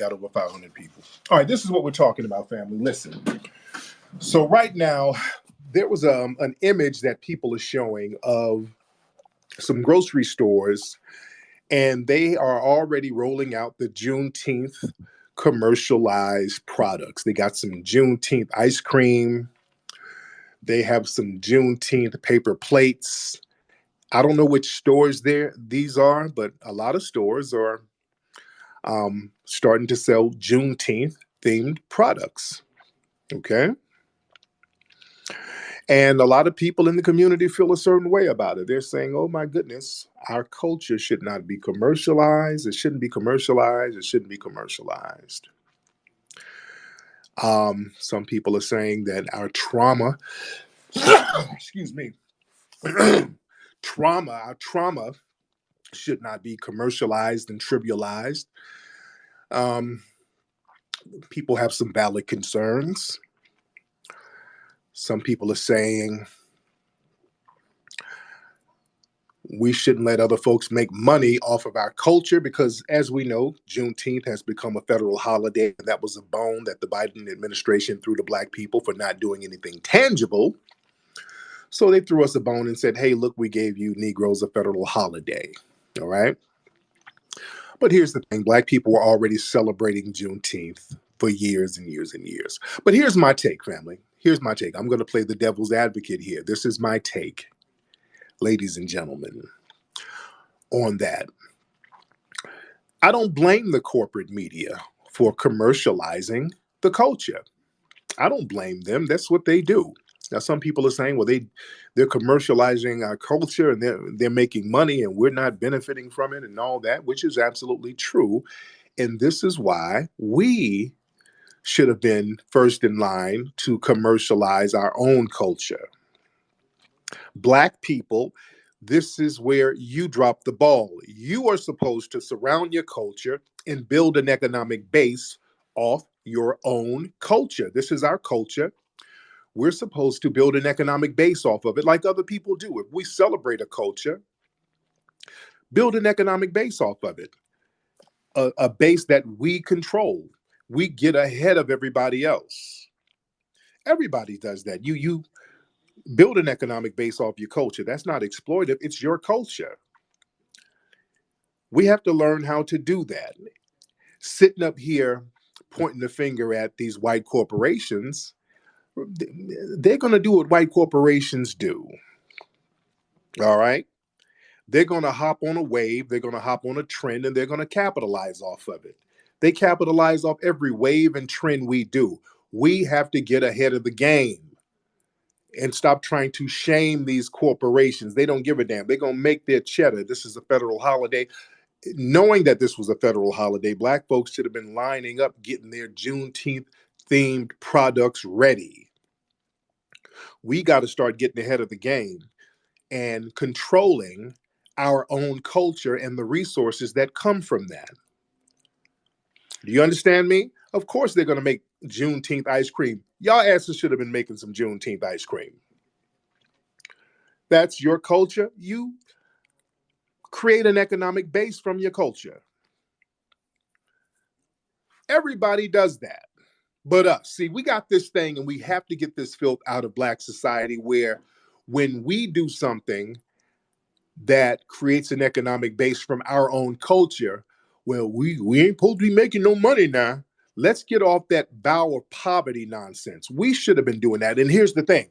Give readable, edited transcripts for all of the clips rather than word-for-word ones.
got over 500 people. All right, this is what we're talking about, family. Listen. So right now, there was an image that people are showing of some grocery stores, and they are already rolling out the Juneteenth commercialized products. They got some Juneteenth ice cream. They have some Juneteenth paper plates. I don't know which stores these are, but a lot of stores are starting to sell Juneteenth themed products. Okay. And a lot of people in the community feel a certain way about it. They're saying, oh my goodness, our culture should not be commercialized. It shouldn't be commercialized. It shouldn't be commercialized. Some people are saying that our trauma, excuse me, our trauma should not be commercialized and trivialized. People have some valid concerns. Some people are saying we shouldn't let other folks make money off of our culture because, as we know, Juneteenth has become a federal holiday. That was a bone that the Biden administration threw to Black people for not doing anything tangible. So they threw us a bone and said, hey, look, we gave you Negroes a federal holiday. All right. But here's the thing. Black people were already celebrating Juneteenth for years and years and years. But here's my take, family. Here's my take. I'm going to play the devil's advocate here. This is my take, ladies and gentlemen, on that. I don't blame the corporate media for commercializing the culture. I don't blame them. That's what they do. Now, some people are saying, well, they're commercializing our culture and they're making money and we're not benefiting from it and all that, which is absolutely true. And this is why we should have been first in line to commercialize our own culture. Black people, this is where you drop the ball. You are supposed to surround your culture and build an economic base off your own culture. This is our culture. We're supposed to build an economic base off of it like other people do. If we celebrate a culture, build an economic base off of it, a base that we control. We get ahead of everybody else. Everybody does that. You build an economic base off your culture. That's not exploitive. It's your culture. We have to learn how to do that. Sitting up here pointing the finger at these white corporations, they're going to do what white corporations do. All right. They're going to hop on a wave. They're going to hop on a trend and they're going to capitalize off of it. They capitalize off every wave and trend we do. We have to get ahead of the game and stop trying to shame these corporations. They don't give a damn. They're going to make their cheddar. This is a federal holiday. Knowing that this was a federal holiday, Black folks should have been lining up, getting their Juneteenth themed products ready. We got to start getting ahead of the game and controlling our own culture and the resources that come from that. Do you understand me? Of course they're going to make Juneteenth ice cream. Y'all asses should have been making some Juneteenth ice cream. That's your culture. You create an economic base from your culture. Everybody does that. But us. See, we got this thing and we have to get this filth out of Black society where when we do something that creates an economic base from our own culture, well, we ain't supposed to be making no money now. Let's get off that vow of poverty nonsense. We should have been doing that. And here's the thing.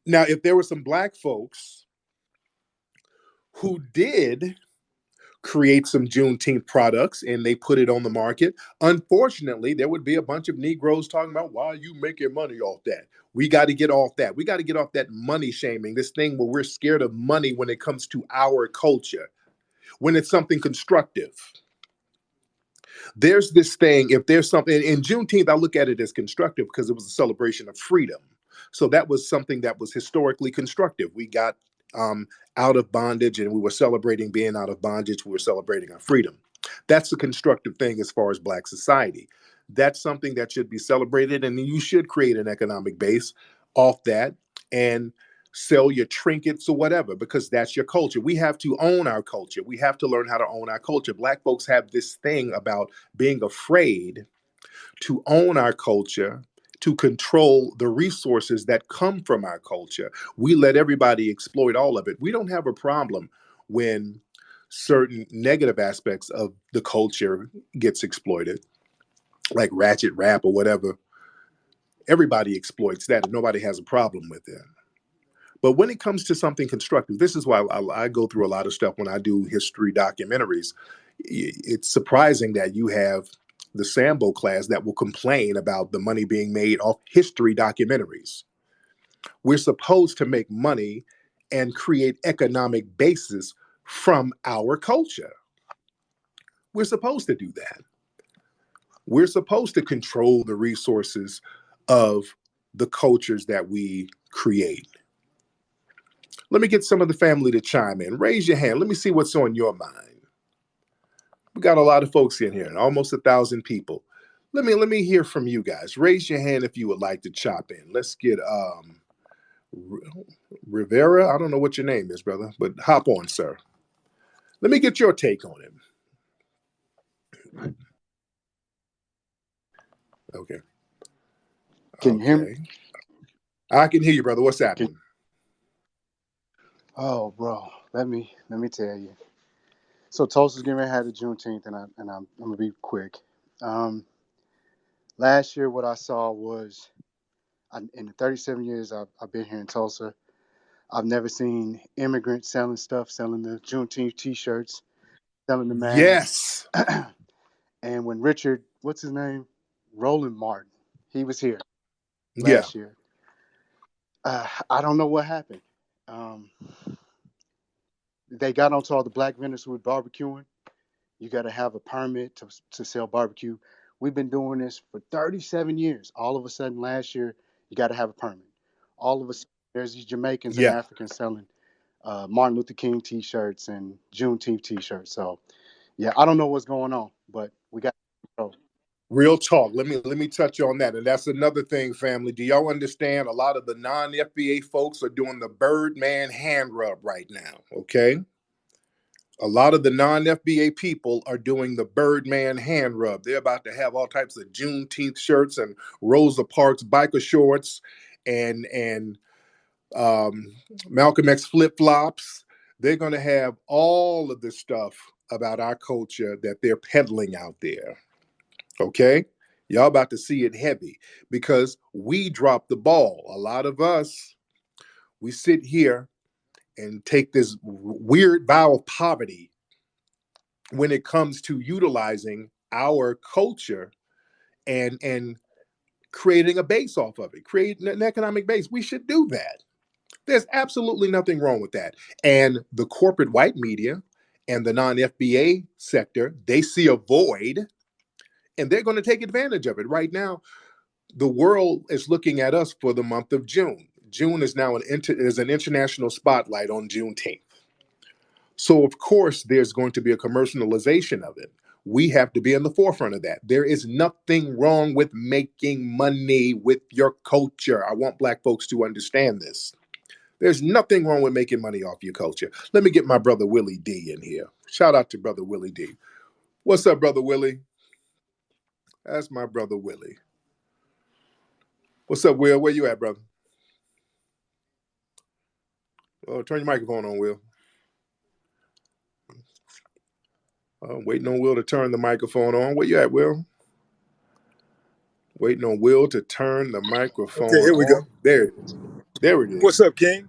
Now, if there were some Black folks who did create some Juneteenth products and they put it on the market, unfortunately, there would be a bunch of Negroes talking about, why are you making money off that? We got to get off that. We got to get off that money shaming, this thing where we're scared of money when it comes to our culture, when it's something constructive. There's this thing, if there's something, in Juneteenth, I look at it as constructive because it was a celebration of freedom. So that was something that was historically constructive. We got out of bondage and we were celebrating being out of bondage. We were celebrating our freedom. That's a constructive thing as far as Black society. That's something that should be celebrated, and you should create an economic base off that and sell your trinkets or whatever, because that's your culture. We have to own our culture. We have to learn how to own our culture. Black folks have this thing about being afraid to own our culture, to control the resources that come from our culture. We let everybody exploit all of it. We don't have a problem when certain negative aspects of the culture gets exploited, like ratchet rap or whatever. Everybody exploits that and nobody has a problem with it. But when it comes to something constructive, this is why I go through a lot of stuff when I do history documentaries. It's surprising that you have the Sambo class that will complain about the money being made off history documentaries. We're supposed to make money and create economic basis from our culture. We're supposed to do that. We're supposed to control the resources of the cultures that we create. Let me get some of the family to chime in. Raise your hand. Let me see what's on your mind. We got a lot of folks in here, almost 1,000 people. Let me hear from you guys. Raise your hand if you would like to chop in. Let's get Rivera. I don't know what your name is, brother, but hop on, sir. Let me get your take on it. Okay. Can you hear me? I can hear you, brother. What's happening? Oh, bro, let me tell you. So Tulsa's getting ready to have the Juneteenth, and I'm gonna be quick. Last year, what I saw was, in the 37 years I've been here in Tulsa, I've never seen immigrants selling the Juneteenth T-shirts, selling the masks. Yes. And when Richard, what's his name, Roland Martin, he was here last year. I don't know what happened. They got onto all the black vendors who were barbecuing. You got to have a permit to sell barbecue. We've been doing this for 37 years. All of a sudden, last year, you got to have a permit. All of a sudden, there's these Jamaicans and Africans selling Martin Luther King T-shirts and Juneteenth T-shirts. So, yeah, I don't know what's going on, but we got to go. Real talk. Let me touch on that. And that's another thing, family. Do y'all understand? A lot of the non-FBA folks are doing the Birdman hand rub right now. Okay. A lot of the non-FBA people are doing the Birdman hand rub. They're about to have all types of Juneteenth shirts and Rosa Parks biker shorts and Malcolm X flip-flops. They're going to have all of this stuff about our culture that they're peddling out there. Okay? Y'all about to see it heavy because we dropped the ball. A lot of us, we sit here and take this weird vow of poverty when it comes to utilizing our culture and creating a base off of it, creating an economic base. We should do that. There's absolutely nothing wrong with that. And the corporate white media and the non-FBA sector, they see a void and they're going to take advantage of it. Right now, the world is looking at us for the month of June. June is now an international spotlight on Juneteenth. So, of course, there's going to be a commercialization of it. We have to be in the forefront of that. There is nothing wrong with making money with your culture. I want Black folks to understand this. There's nothing wrong with making money off your culture. Let me get my brother Willie D in here. Shout out to brother Willie D. What's up, brother Willie? That's my brother Willie. What's up, Will? Where you at, brother? Oh, turn your microphone on, Will. Waiting on Will to turn the microphone on. Where you at, Will? Waiting on Will to turn the microphone on. Okay, here we go. There it is. There it is. What's up, King?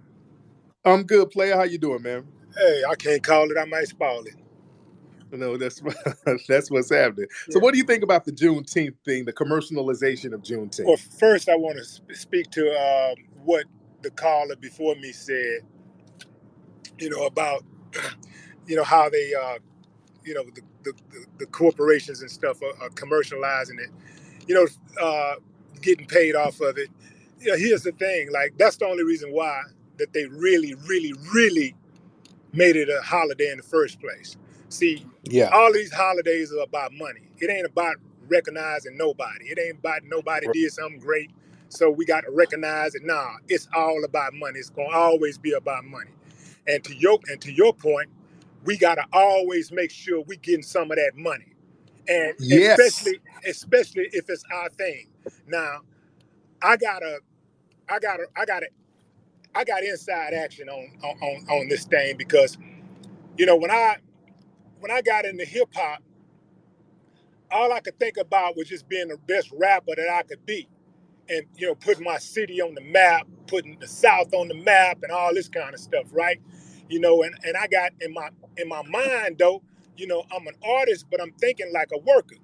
I'm good, player. How you doing, man? Hey, I can't call it. I might spoil it. No, that's what's happening. Yeah. So what do you think about the Juneteenth thing, the commercialization of Juneteenth? Well, first I want to speak to what the caller before me said, about, how they, the corporations and stuff are commercializing it, getting paid off of it. Here's the thing, like, that's the only reason why that they really, really, really made it a holiday in the first place. See, all these holidays are about money. It ain't about recognizing nobody. It ain't about nobody did something great, so we got to recognize it. Nah, it's all about money. It's gonna always be about money. And to your point, we gotta always make sure we getting some of that money. and Yes. especially if it's our thing. Now, I got a, I got inside action on this thing because when I got into hip hop, all I could think about was just being the best rapper that I could be, and putting my city on the map, putting the South on the map, and all this kind of stuff, right? And I got in my mind though, I'm an artist, but I'm thinking like a worker.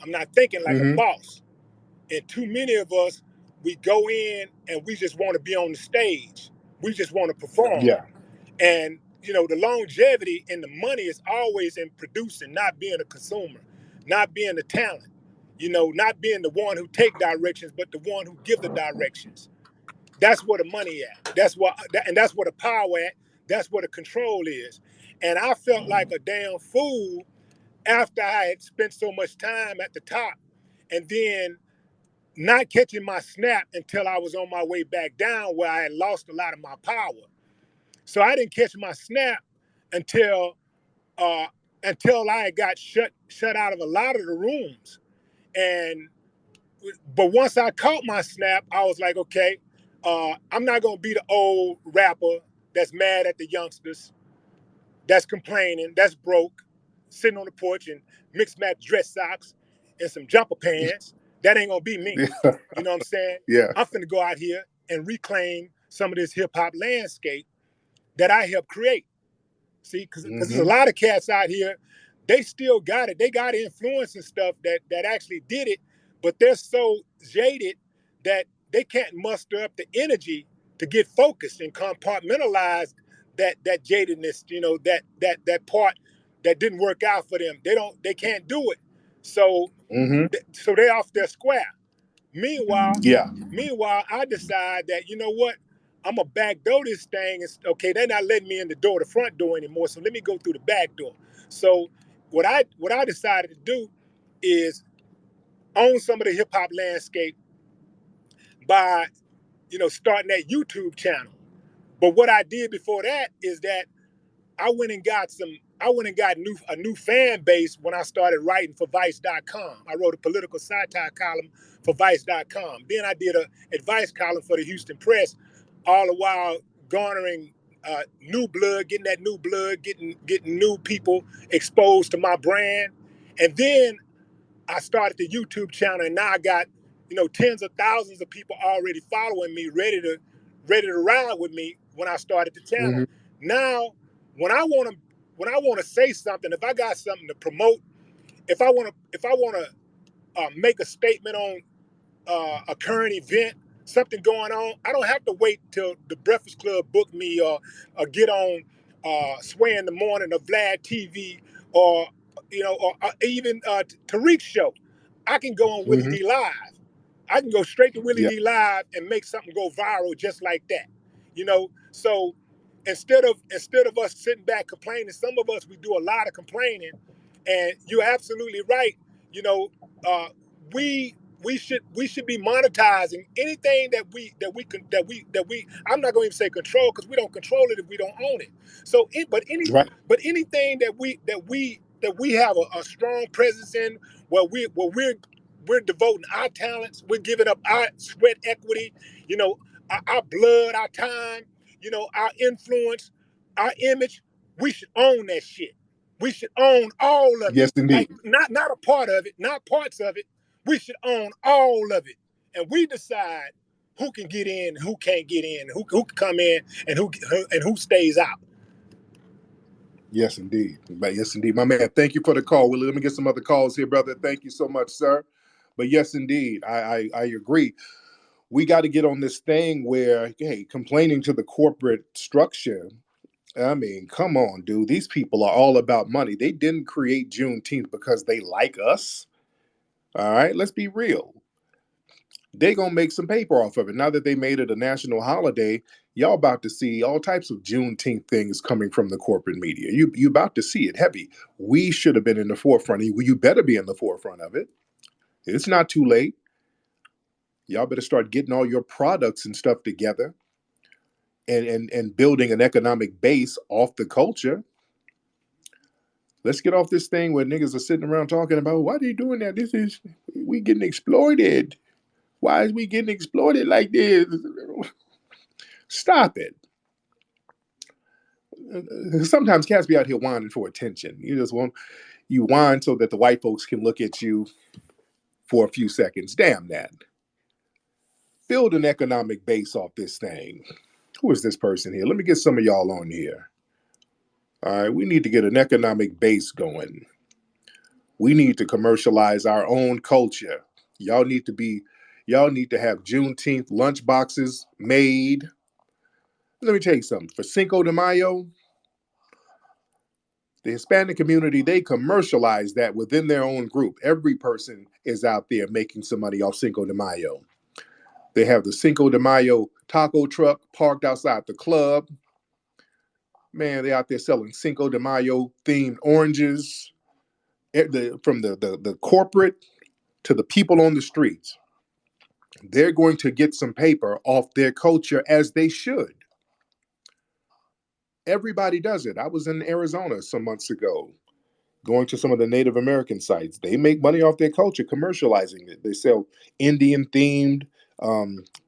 I'm not thinking like a Mm-hmm. boss. And too many of us, we go in and we just want to be on the stage. We just want to perform. Yeah. And the longevity and the money is always in producing, not being a consumer, not being the talent, not being the one who take directions, but the one who give the directions. That's where the money at. And that's where the power at. That's where the control is. And I felt like a damn fool after I had spent so much time at the top, and then not catching my snap until I was on my way back down, where I had lost a lot of my power. So I didn't catch my snap until uh, I had got shut out of a lot of the rooms. And but once I caught my snap, I was like, okay, I'm not gonna be the old rapper that's mad at the youngsters, that's complaining, that's broke, sitting on the porch in mixed match dress socks and some jumper pants. That ain't gonna be me. Yeah. You know what I'm saying? Yeah. I'm finna go out here and reclaim some of this hip hop landscape that I helped create. See, because there's a Mm-hmm. lot of cats out here, they still got it. They got influence and stuff that actually did it, but they're so jaded that they can't muster up the energy to get focused and compartmentalize that jadedness, that part that didn't work out for them. They can't do it. So Mm-hmm. so they off their square. Meanwhile, Yeah. I decide that what, I'm gonna backdoor this thing. It's okay. They're not letting me in the front door anymore. So let me go through the back door. So what I decided to do is own some of the hip hop landscape by starting that YouTube channel. But what I did before that is that I went and got a new fan base when I started writing for Vice.com. I wrote a political satire column for Vice.com. Then I did a advice column for the Houston Press, all the while garnering new blood, getting that new blood, getting new people exposed to my brand. And then I started the YouTube channel, and now I got tens of thousands of people already following me, ready to ride with me when I started the Mm-hmm. channel. Now, when I want to say something, if I got something to promote, if I want to make a statement on a current event, something going on, I don't have to wait till the Breakfast Club book me or get on Sway in the Morning or Vlad TV or or even Tariq's show. I can go on Willie Mm-hmm. D Live. I can go straight to Willie Yeah. D Live and make something go viral just like that. So instead of us sitting back complaining, some of us, we do a lot of complaining, and you're absolutely right. You know, uh, we we should be monetizing anything that we I'm not going to even say control, because we don't control it if we don't own it. So Right. but anything that we have a strong presence in, where we're devoting our talents, we're giving up our sweat equity, our blood, our time, our influence, our image. We should own that shit. We should own all of it. Yes, Like, indeed. not a part of it, not parts of it. We should own all of it. And we decide who can get in, who can't get in, who can come in, and who stays out. Yes, indeed. But yes, indeed. My man, thank you for the call, Willie. Let me get some other calls here, brother. Thank you so much, sir. But yes, indeed. I agree. We got to get on this thing where, hey, complaining to the corporate structure. I mean, come on, dude. These people are all about money. They didn't create Juneteenth because they like us. All right, let's be real. They gonna make some paper off of it. Now that they made it a national holiday, y'all about to see all types of Juneteenth things coming from the corporate media. You about to see it heavy. We should have been in the forefront. You better be in the forefront of it. It's not too late. Y'all better start getting all your products and stuff together, and building an economic base off the culture. Let's get off this thing where niggas are sitting around talking about why they doing that. We getting exploited. Why is we getting exploited like this? Stop it. Sometimes cats be out here whining for attention. You whine so that the white folks can look at you for a few seconds. Damn that. Build an economic base off this thing. Who is this person here? Let me get some of y'all on here. All right, we need to get an economic base going. We need to commercialize our own culture. Y'all need to have Juneteenth lunch boxes made. Let me tell you something. For Cinco de Mayo, the Hispanic community, they commercialize that within their own group. Every person is out there making some money off Cinco de Mayo. They have the Cinco de Mayo taco truck parked outside the club. Man, they're out there selling Cinco de Mayo themed oranges. From the corporate to the people on the streets. They're going to get some paper off their culture, as they should. Everybody does it. I was in Arizona some months ago, going to some of the Native American sites. They make money off their culture, commercializing it. They sell Indian themed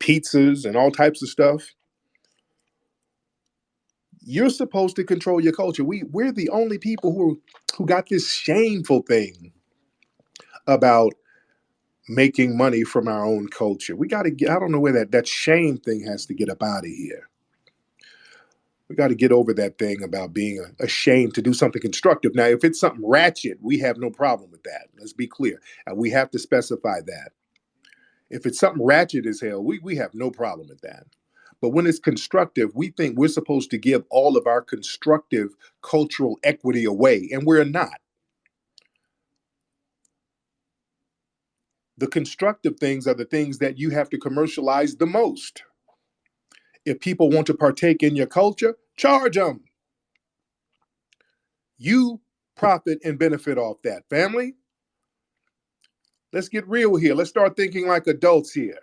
pizzas and all types of stuff. You're supposed to control your culture. We're the only people who got this shameful thing about making money from our own culture. We got to get, I don't know where that shame thing has to get up out of here. We got to get over that thing about being ashamed to do something constructive. Now, if it's something ratchet, we have no problem with that. Let's be clear. We have to specify that. If it's something ratchet as hell, we have no problem with that. But when it's constructive, we think we're supposed to give all of our constructive cultural equity away, and we're not. The constructive things are the things that you have to commercialize the most. If people want to partake in your culture, charge them. You profit and benefit off that. Family, let's get real here. Let's start thinking like adults here.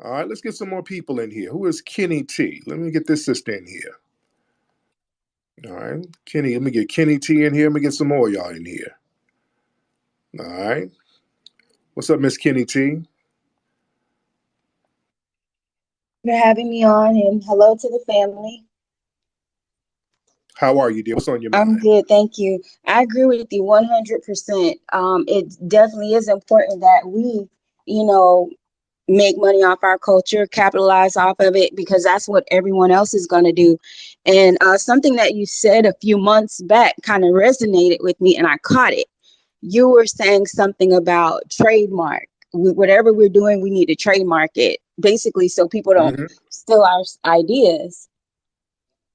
All right, let's get some more people in here. Who is Kenny T? Let me get this sister in here. All right, Kenny, let me get Kenny T in here. Let me get some more of y'all in here. All right. What's up, Miss Kenny T? For having me on, and hello to the family. How are you, dear? What's on your mind? I'm good, thank you. I agree with you 100%. It definitely is important that we, make money off our culture, capitalize off of it, because that's what everyone else is going to do. And something that you said a few months back kind of resonated with me, and I caught it. You were saying something about trademark. Whatever we're doing, we need to trademark it, basically, so people don't steal our ideas.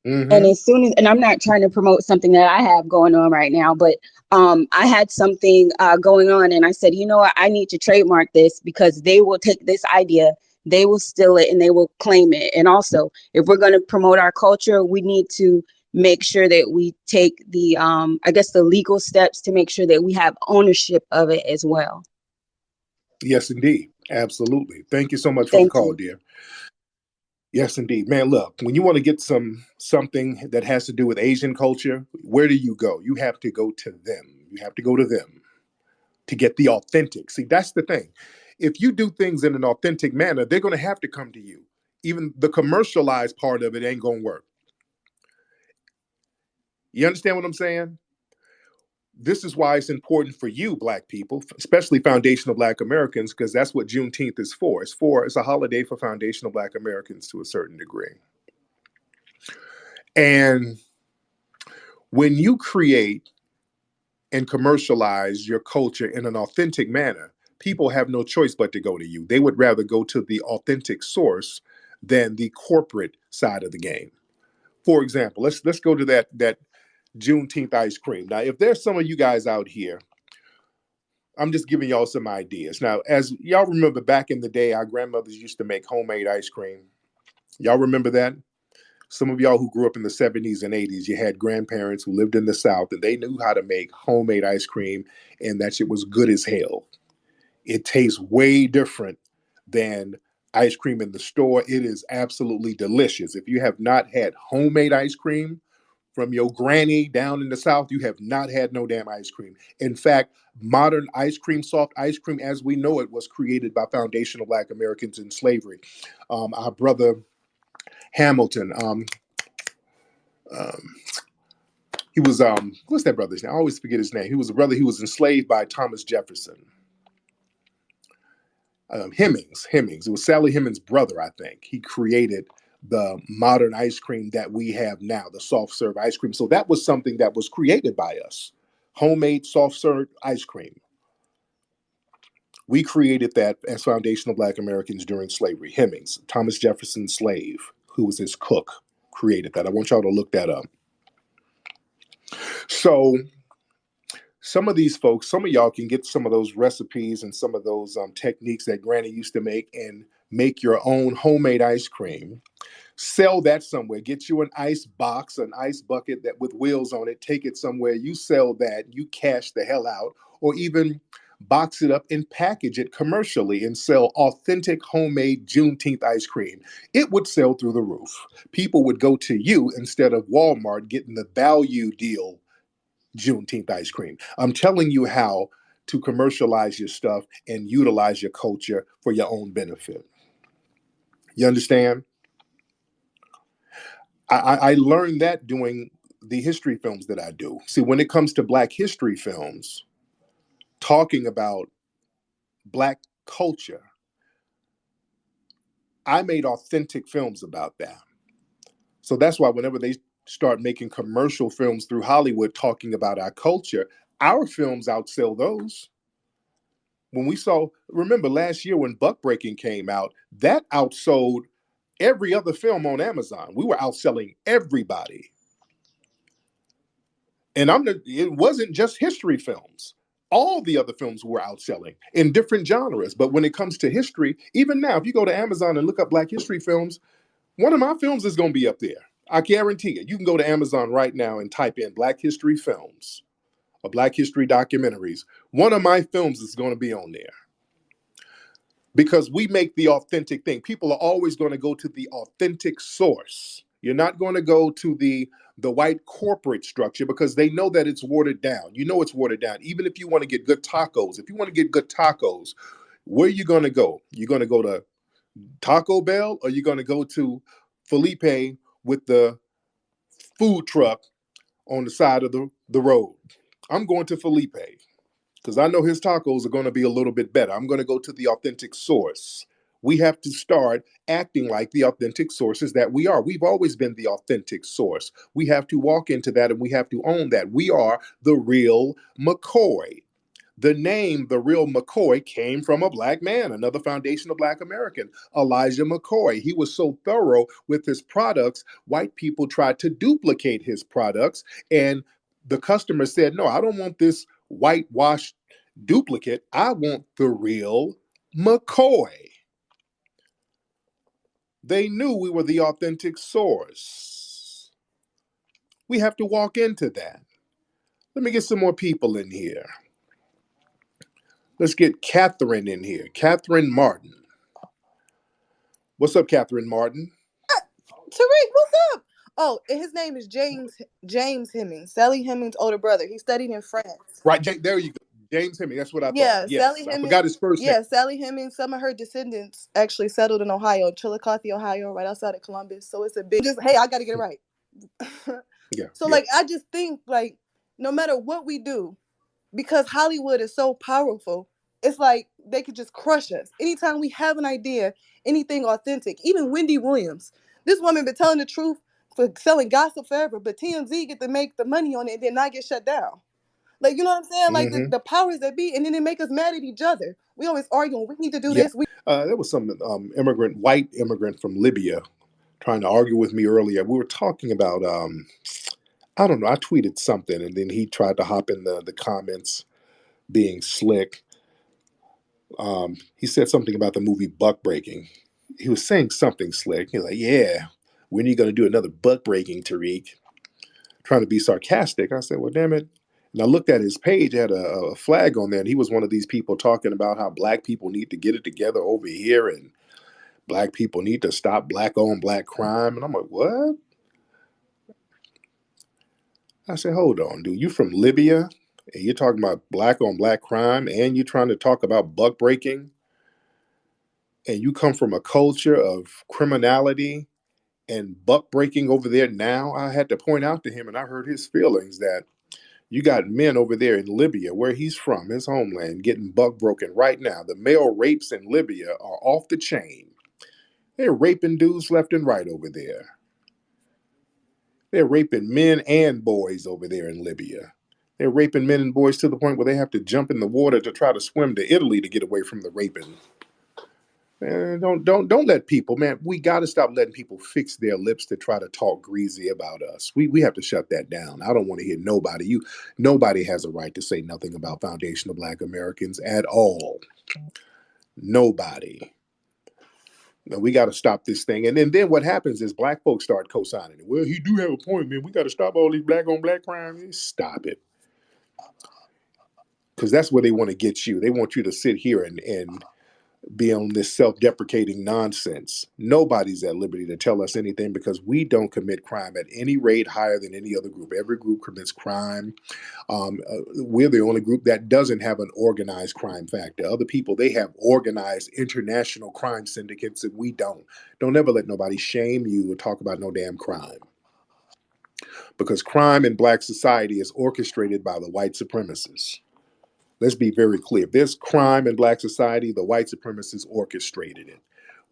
And and I'm not trying to promote something that I have going on right now, but I had something going on, and I said, you know what, I need to trademark this, because they will take this idea, they will steal it, and they will claim it. And also, if we're going to promote our culture, we need to make sure that we take the, the legal steps to make sure that we have ownership of it as well. Yes, indeed. Absolutely. Thank you so much for the call, dear. Yes, indeed. Man, look, when you want to get something that has to do with Asian culture, where do you go? You have to go to them. You have to go to them to get the authentic. See, that's the thing. If you do things in an authentic manner, they're going to have to come to you. Even the commercialized part of it ain't going to work. You understand what I'm saying? This is why it's important for you, Black people, especially foundational Black Americans, because that's what Juneteenth is for. It's a holiday for foundational Black Americans to a certain degree. And when you create and commercialize your culture in an authentic manner, people have no choice but to go to you. They would rather go to the authentic source than the corporate side of the game. For example, let's go to that Juneteenth ice cream. Now, if there's some of you guys out here, I'm just giving y'all some ideas. Now, as y'all remember back in the day, our grandmothers used to make homemade ice cream. Y'all remember that? Some of y'all who grew up in the 70s and 80s, you had grandparents who lived in the South, and they knew how to make homemade ice cream, and that shit was good as hell. It tastes way different than ice cream in the store. It is absolutely delicious. If you have not had homemade ice cream, from your granny down in the South, you have not had no damn ice cream. In fact, modern ice cream, soft ice cream as we know it, was created by foundational Black Americans in slavery. Our brother Hamilton, um, he was, what's that brother's name? I always forget his name. He was a brother, he was enslaved by Thomas Jefferson. Hemings. It was Sally Hemings' brother, I think. He created the modern ice cream that we have now, the soft serve ice cream. So that was something that was created by us. Homemade soft serve ice cream. We created that as foundational Black Americans during slavery. Hemings, Thomas Jefferson's slave, who was his cook, created that. I want y'all to look that up. So some of these folks, some of y'all can get some of those recipes and some of those techniques that Granny used to make and make your own homemade ice cream. Sell that somewhere. Get you an ice box, an ice bucket that with wheels on it. Take it somewhere. You sell that. You cash the hell out, or even box it up and package it commercially and sell authentic homemade Juneteenth ice cream. It would sell through the roof. People would go to you instead of Walmart getting the value deal Juneteenth ice cream. I'm telling you how to commercialize your stuff and utilize your culture for your own benefit. You understand? I learned that doing the history films that I do. See, when it comes to Black history films, talking about Black culture, I made authentic films about that. So that's why whenever they start making commercial films through Hollywood talking about our culture, our films outsell those. When we saw, remember last year when Buck Breaking came out, that outsold every other film on Amazon. We were outselling everybody. And it wasn't just history films. All the other films were outselling in different genres. But when it comes to history, even now, if you go to Amazon and look up Black history films, one of my films is going to be up there. I guarantee it. You can go to Amazon right now and type in Black history films or Black history documentaries. One of my films is going to be on there. Because we make the authentic thing. People are always going to go to the authentic source. You're not going to go to the white corporate structure because they know that it's watered down. You know it's watered down. Even if you want to get good tacos, where are you going to go? You're going to go to Taco Bell, or you're going to go to Felipe with the food truck on the side of the road? I'm going to Felipe, because I know his tacos are going to be a little bit better. I'm going to go to the authentic source. We have to start acting like the authentic sources that we are. We've always been the authentic source. We have to walk into that and we have to own that. We are the real McCoy. The name, the real McCoy, came from a Black man, another foundational Black American, Elijah McCoy. He was so thorough with his products, white people tried to duplicate his products, and the customer said, no, I don't want this whitewashed duplicate. I want the real McCoy. They knew we were the authentic source. We have to walk into that. Let me get some more people in here. Let's get Catherine in here. Catherine Martin. What's up, Catherine Martin? Tariq, what's up? Oh, and his name is James Hemings, Sally Hemings' older brother. He studied in France. Right, there you go. James Hemings. That's what I thought. Yeah, Yes, Sally I Hemings. forgot his first name. Yeah, Sally Hemings. Some of her descendants actually settled in Ohio, Chillicothe, Ohio, right outside of Columbus. So it's a big. Hey, I got to get it right. Yeah. So yeah. I just think no matter what we do, because Hollywood is so powerful, it's like they could just crush us. Anytime we have an idea, anything authentic, even Wendy Williams, this woman been telling the truth for selling gossip forever, but TMZ get to make the money on it and then not get shut down. You know what I'm saying? Mm-hmm. The powers that be, and then they make us mad at each other. We always arguing, we need to do Yeah. this. There was some white immigrant from Libya trying to argue with me earlier. We were talking about, I don't know, I tweeted something and then he tried to hop in the comments being slick. He said something about the movie Buck Breaking. He was saying something slick. He's like, yeah, when are you going to do another Buck Breaking, Tariq? Trying to be sarcastic. I said, well, damn it. And I looked at his page, had a flag on there, and he was one of these people talking about how Black people need to get it together over here and Black people need to stop Black-owned Black crime. And I'm like, what? I said, hold on, dude, you from Libya and you're talking about black on black crime and you're trying to talk about buck breaking and you come from a culture of criminality and buck breaking over there now. I had to point out to him, and I heard his feelings that you got men over there in Libya, where he's from, his homeland, getting buck broken right now. The male rapes in Libya are off the chain. They're raping dudes left and right over there. They're raping men and boys over there in Libya. They're raping men and boys to the point where they have to jump in the water to try to swim to Italy to get away from the raping. Man, don't let people, man. We got to stop letting people fix their lips to try to talk greasy about us. We have to shut that down. I don't want to hear nobody. Nobody has a right to say nothing about foundational Black Americans at all. Nobody. No, we got to stop this thing. And then what happens is Black folks start co-signing it. Well, he do have a point, man. We got to stop all these black on black crime. Stop it, because that's where they want to get you. They want you to sit here and be on this self-deprecating nonsense. Nobody's at liberty to tell us anything because we don't commit crime at any rate higher than any other group. Every group commits crime. We're the only group that doesn't have an organized crime factor. Other people, they have organized international crime syndicates that we don't. Don't ever let nobody shame you or talk about no damn crime. Because crime in Black society is orchestrated by the white supremacists. Let's be very clear. If there's crime in Black society, the white supremacists orchestrated it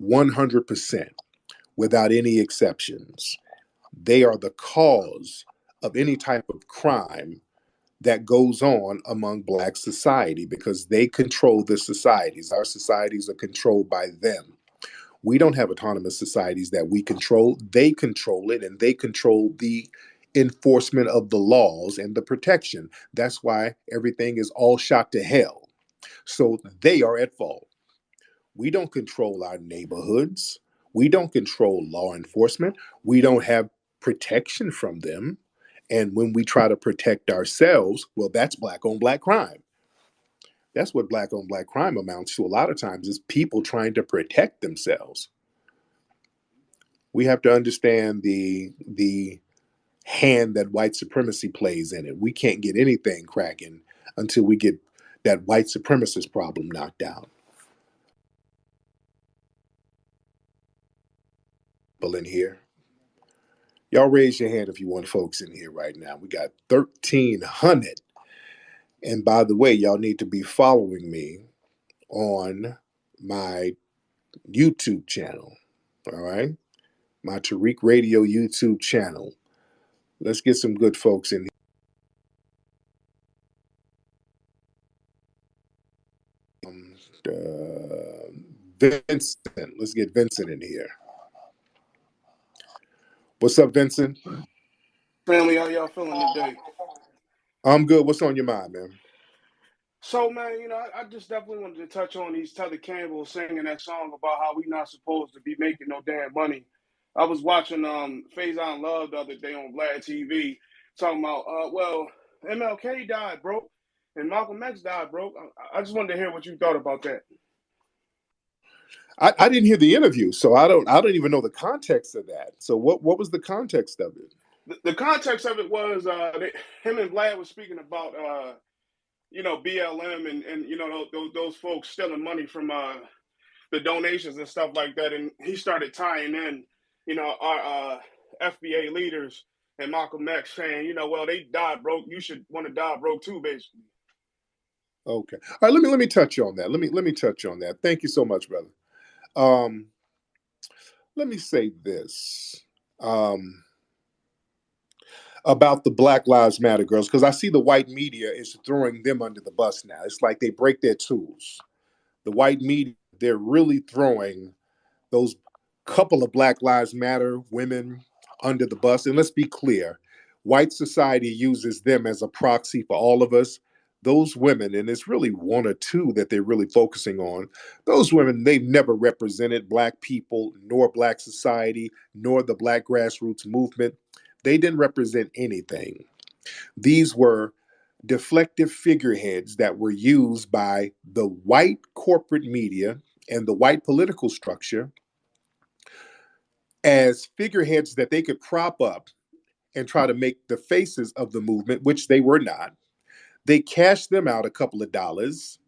100% without any exceptions. They are the cause of any type of crime that goes on among Black society because they control the societies. Our societies are controlled by them. We don't have autonomous societies that we control. They control it, and they control the enforcement of the laws and the protection. That's why everything is all shot to hell. So they are at fault. We don't control our neighborhoods. We don't control law enforcement. We don't have protection from them. And when we try to protect ourselves, well, that's black on black crime. That's what black on black crime amounts to a lot of times, is people trying to protect themselves. We have to understand the hand that white supremacy plays in it. We can't get anything cracking until we get that white supremacist problem knocked out. People in here, y'all raise your hand if you want folks in here right now. We got 1,300. And by the way, y'all need to be following me on my YouTube channel. All right? My Tariq Radio YouTube channel. Let's get some good folks in here. Vincent. Let's get Vincent in here. What's up, Vincent? Family, how y'all feeling today? I'm good. What's on your mind, man? So, man, I just definitely wanted to touch on these Tether Campbell singing that song about how we not supposed to be making no damn money. I was watching Faison Love the other day on Vlad TV talking about, MLK died broke and Malcolm X died broke. I just wanted to hear what you thought about that. I didn't hear the interview, so I don't even know the context of that. So what was the context of it? The context of it was him and Vlad was speaking about BLM and those folks stealing money from the donations and stuff like that, and he started tying in our FBA leaders and Malcolm X saying well, they died broke, you should want to die broke too, basically. Okay, all right. Let me touch on that. Let me touch on that. Thank you so much, brother. Let me say this about the Black Lives Matter girls, because I see the white media is throwing them under the bus now. It's like they break their tools. The white media, they're really throwing those couple of Black Lives Matter women under the bus. And let's be clear, white society uses them as a proxy for all of us. Those women, and it's really one or two that they're really focusing on, those women, they've never represented Black people, nor Black society, nor the Black grassroots movement. They didn't represent anything. These were deflective figureheads that were used by the white corporate media and the white political structure as figureheads that they could prop up and try to make the faces of the movement, which they were not. They cashed them out a couple of dollars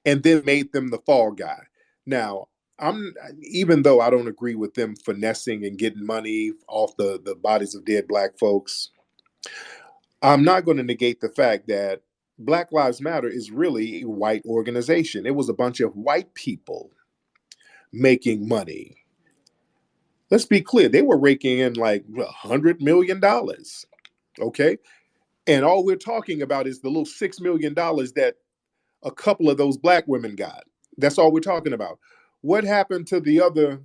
and then made them the fall guy. Now, even though I don't agree with them finessing and getting money off the bodies of dead black folks, I'm not going to negate the fact that Black Lives Matter is really a white organization. It was a bunch of white people making money. Let's be clear, they were raking in like $100 million. Okay. And all we're talking about is the little $6 million that a couple of those black women got. That's all we're talking about. What happened to the other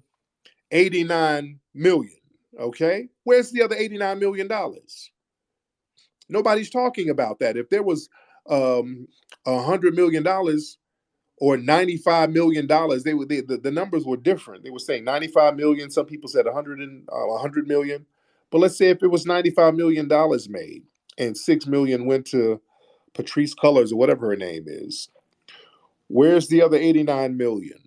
89 million? Okay. Where's the other $89 million? Nobody's talking about that. If there was $100 million or $95 million, the numbers were different. They were saying 95 million. Some people said 100 million. But let's say if it was $95 million made and 6 million went to Patrice Cullors or whatever her name is, where's the other 89 million?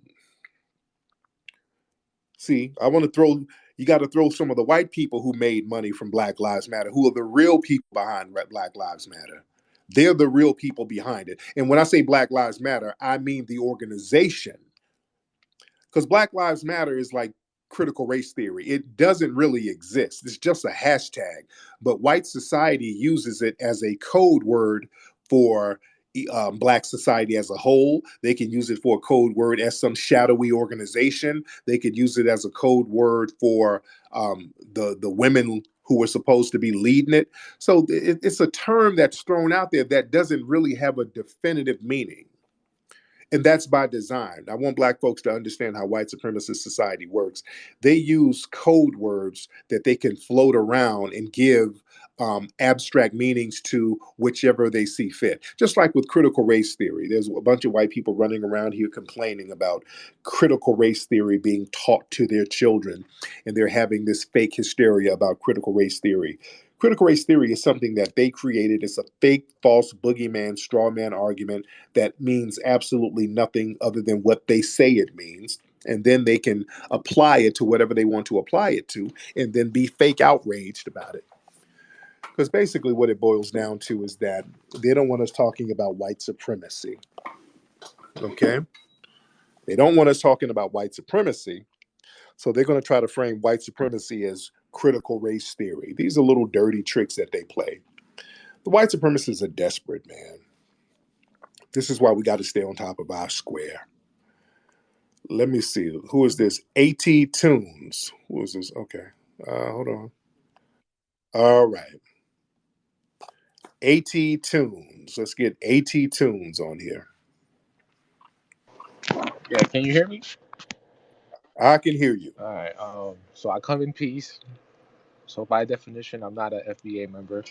See, you got to throw some of the white people who made money from Black Lives Matter, who are the real people behind Black Lives Matter. They're the real people behind it. And when I say Black Lives Matter, I mean the organization. Because Black Lives Matter is like critical race theory. It doesn't really exist. It's just a hashtag. But white society uses it as a code word for Black society as a whole. They can use it for a code word as some shadowy organization. They could use it as a code word for the women who were supposed to be leading it. So it's a term that's thrown out there that doesn't really have a definitive meaning. And that's by design. I want Black folks to understand how white supremacist society works. They use code words that they can float around and give abstract meanings to whichever they see fit. Just like with critical race theory, there's a bunch of white people running around here complaining about critical race theory being taught to their children, and they're having this fake hysteria about critical race theory. Critical race theory is something that they created. It's a fake, false, boogeyman, straw man argument that means absolutely nothing other than what they say it means. And then they can apply it to whatever they want to apply it to and then be fake outraged about it. Because basically what it boils down to is that they don't want us talking about white supremacy. Okay? They don't want us talking about white supremacy. So they're going to try to frame white supremacy as critical race theory. These are little dirty tricks that they play. The white supremacists are desperate, man. This is why we got to stay on top of our square. Let me see. Who is this? AT Tunes. Who is this? Okay. Hold on. All right. AT Tunes. Let's get AT Tunes on here. Yeah, can you hear me? I can hear you. All right. So I come in peace. So by definition, I'm not an FBA member.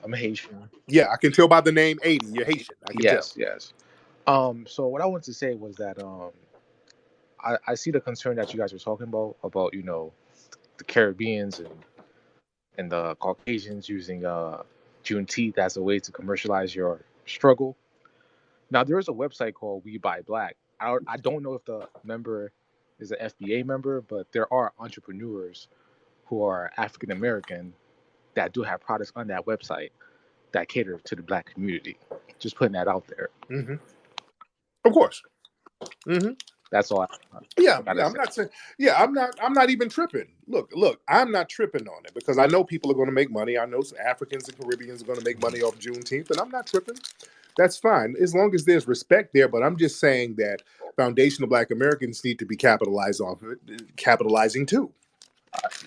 I'm Haitian. Yeah, I can tell by the name 80. You're Haitian. I can tell. Yes. So what I wanted to say was that I see the concern that you guys were talking about the Caribbeans and the Caucasians using Juneteenth as a way to commercialize your struggle. Now there is a website called We Buy Black. I don't know if the member is an FBA member, but there are entrepreneurs who are African American that do have products on that website that cater to the Black community. Just putting that out there. Mm-hmm. Of course. Mm-hmm. That's all. I'm not saying. Yeah, I'm not even tripping. Look, I'm not tripping on it because I know people are going to make money. I know Africans and Caribbeans are going to make money off Juneteenth, and I'm not tripping. That's fine as long as there's respect there. But I'm just saying that foundational Black Americans need to be capitalizing too.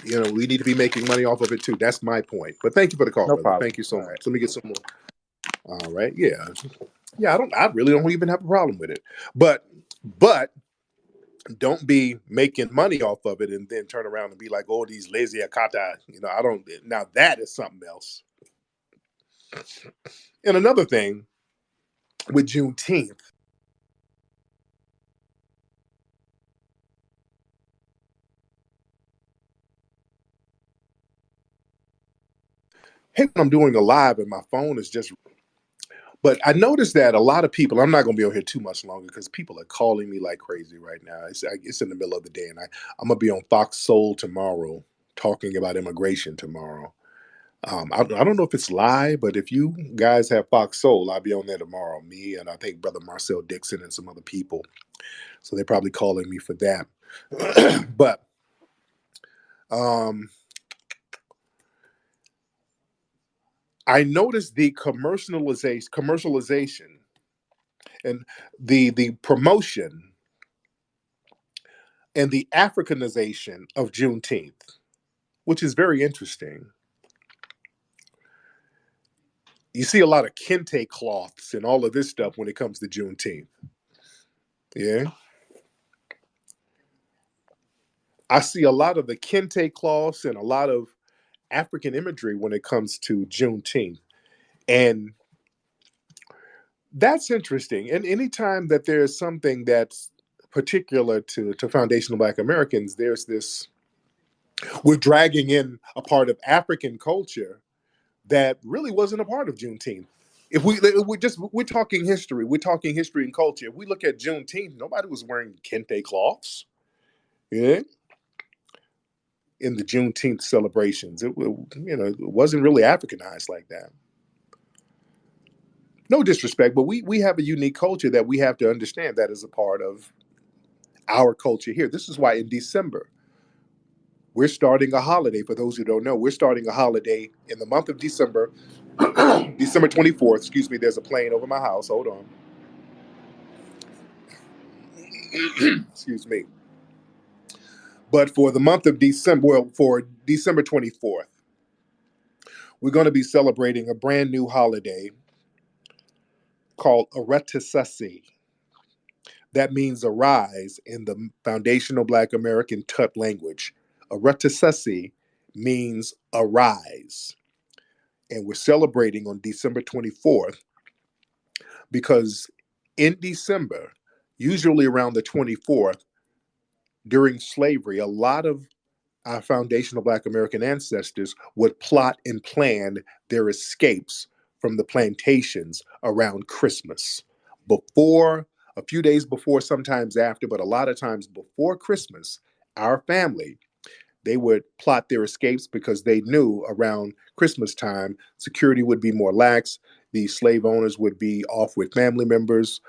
We need to be making money off of it too. That's my point. But thank you for the call, No brother. problem. Thank you so much. Let me get some more. All right. Yeah. I really don't even have a problem with it. But don't be making money off of it and then turn around and be like, oh, these lazy akata. I don't. Now that is something else. And another thing with Juneteenth, hey, I'm doing a live and my phone is just. But I noticed that a lot of people, I'm not going to be on here too much longer because people are calling me like crazy right now. It's in the middle of the day and I'm going to be on Fox Soul tomorrow talking about immigration tomorrow. I don't know if it's live, but if you guys have Fox Soul, I'll be on there tomorrow. Me and I think Brother Marcel Dixon and some other people. So they're probably calling me for that. But I noticed the commercialization and the promotion and the Africanization of Juneteenth, which is very interesting. You see a lot of kente cloths and all of this stuff when it comes to Juneteenth. Yeah. I see a lot of the kente cloths and a lot of African imagery when it comes to Juneteenth. And that's interesting. And anytime that there's something that's particular to foundational Black Americans, there's this, we're dragging in a part of African culture that really wasn't a part of Juneteenth. If we're talking history, we're talking history and culture. If we look at Juneteenth, nobody was wearing kente cloths. Yeah. In the Juneteenth celebrations, it wasn't really Africanized like that. No disrespect, but we have a unique culture that we have to understand that is a part of our culture here. This is why in December we're starting a holiday. For those who don't know, we're starting a holiday in the month of December, December 24th. Excuse me. There's a plane over my house. Hold on. Excuse me. But for the month of December, well, for December 24th, we're going to be celebrating a brand new holiday called Aretisasi. That means arise in the foundational Black American Tut language. Aretisasi means arise. And we're celebrating on December 24th because in December, usually around the 24th, during slavery, a lot of our foundational Black American ancestors would plot and plan their escapes from the plantations around Christmas. Before, a few days before, sometimes after, but a lot of times before Christmas, our family, they would plot their escapes because they knew around Christmas time, security would be more lax. The slave owners would be off with family members.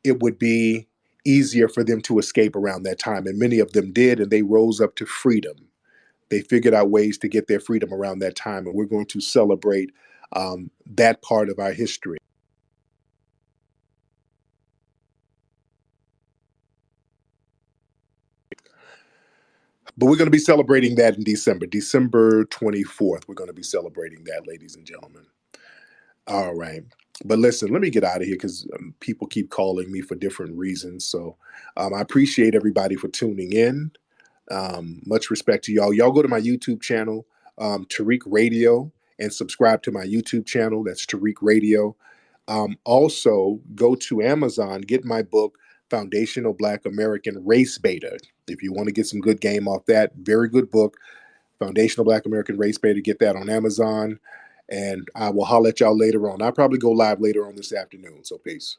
It would be easier for them to escape around that time. And many of them did, and they rose up to freedom. They figured out ways to get their freedom around that time. And we're going to celebrate that part of our history. But we're going to be celebrating that in December 24th. We're going to be celebrating that, ladies and gentlemen. All right. But listen, let me get out of here because people keep calling me for different reasons. So I appreciate everybody for tuning in. Much respect to y'all. Y'all go to my YouTube channel, Tariq Radio, and subscribe to my YouTube channel. That's Tariq Radio. Also, go to Amazon, get my book, Foundational Black American Race Beta. If you want to get some good game off that, very good book, Foundational Black American Race Beta. Get that on Amazon. And I will holler at y'all later on. I'll probably go live later on this afternoon. So peace.